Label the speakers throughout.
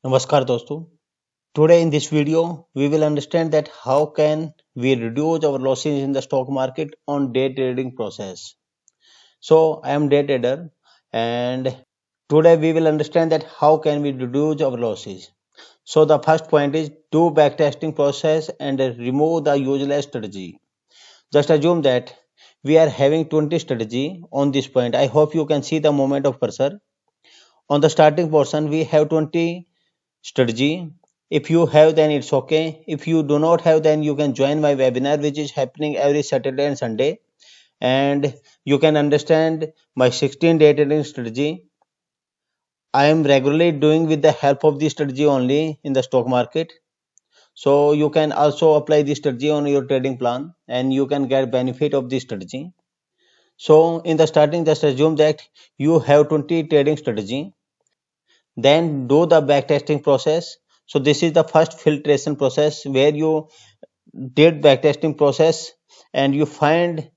Speaker 1: Namaskar दोस्तों. Today in this video, we will understand that how can we reduce our losses in the stock market on day trading process. So I am day trader and today we will understand that how can we reduce our losses. So the first point is do backtesting process and remove the useless strategy. Just assume that we are having 20 strategy on this point. I hope you can see the movement of cursor. On the starting portion, we have 20 strategy. If you have, then it's okay. If you do not have, then you can join my webinar, which is happening every Saturday and Sunday, and you can understand my 16-day trading strategy. I am regularly doing with the help of this strategy only in the stock market. So you can also apply this strategy on your trading plan and you can get benefit of this strategy. So in the starting, just assume that you have 20 trading strategy. Then do the backtesting process. So this is the first filtration process where you did backtesting process and you find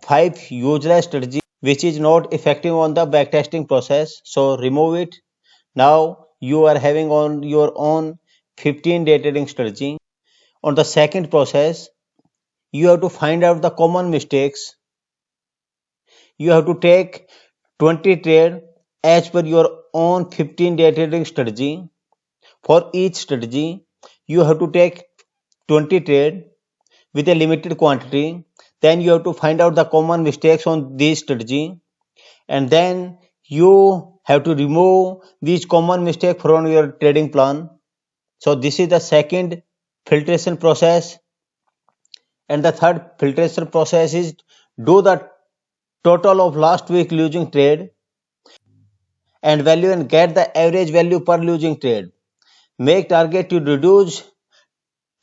Speaker 1: 5 useless strategy which is not effective on the backtesting process. So remove it. Now you are having on your own 15-day trading strategy. On the second process, you have to find out the common mistakes. You have to take 20 trade as per your own 15-day trading strategy. For each strategy, you have to take 20 trade with a limited quantity. Then you have to find out the common mistakes on this strategy, and then you have to remove these common mistakes from your trading plan. So this is the second filtration process, and the third filtration process is do the total of last week losing trade and value and get the average value per losing trade. Make target to reduce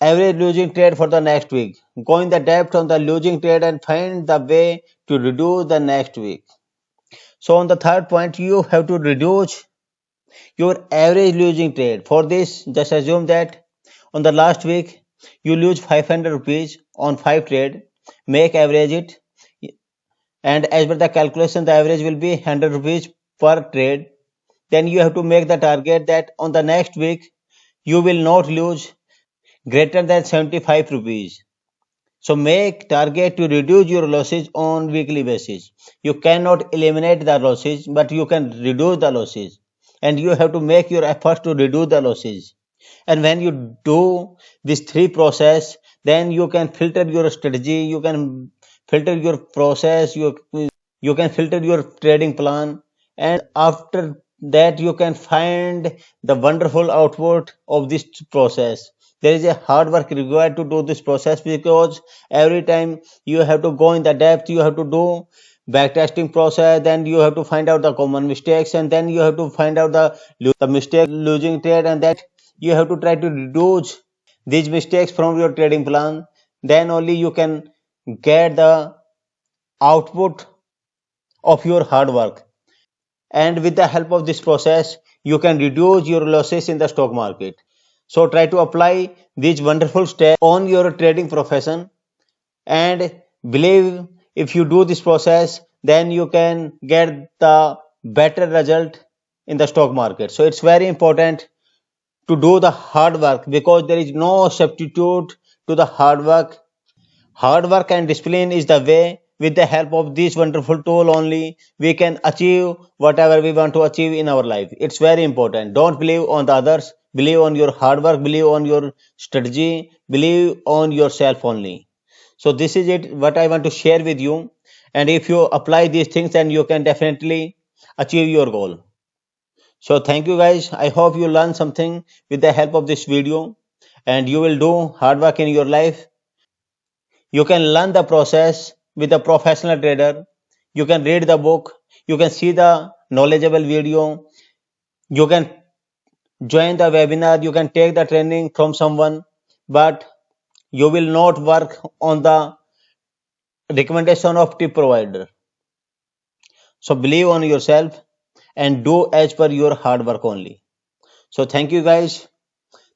Speaker 1: average losing trade for the next week. Go in the depth on the losing trade and find the way to reduce the next week. So on the third point, you have to reduce your average losing trade. For this, just assume that on the last week you lose 500 rupees on 5 trade. Make average it, and as per the calculation, the average will be 100 rupees per trade. Then you have to make the target that on the next week you will not lose greater than 75 rupees. So make target to reduce your losses on weekly basis. You cannot eliminate the losses, but you can reduce the losses. And you have to make your efforts to reduce the losses. And when you do this three process, then you can filter your strategy, you can filter your process, you can filter your trading plan, and after that you can find the wonderful output of this process. There is a hard work required to do this process because every time you have to go in the depth, you have to do backtesting process, then you have to find out the common mistakes, and then you have to find out the mistake losing trade, and that you have to try to reduce these mistakes from your trading plan. Then only you can get the output of your hard work, and with the help of this process you can reduce your losses in the stock market. So try to apply these wonderful steps on your trading profession, and believe if you do this process then you can get the better result in the stock market. So it's very important to do the hard work because there is no substitute to the hard work. Hard work and discipline is the way. With the help of this wonderful tool only, we can achieve whatever we want to achieve in our life. It's very important. Don't believe on the others. Believe on your hard work. Believe on your strategy. Believe on yourself only. So this is it. What I want to share with you. And if you apply these things, then you can definitely achieve your goal. So thank you guys. I hope you learn something with the help of this video, and you will do hard work in your life. You can learn the process with a professional trader. You can read the book. You can see the knowledgeable video. You can join the webinar. You can take the training from someone, but you will not work on the recommendation of tip provider. So believe on yourself and do as per your hard work only. So thank you guys.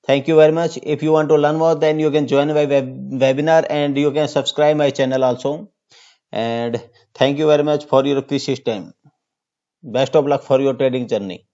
Speaker 1: Thank you very much. If you want to learn more, then you can join my webinar and you can subscribe my channel also. And thank you very much for your precious time. Best of luck for your trading journey.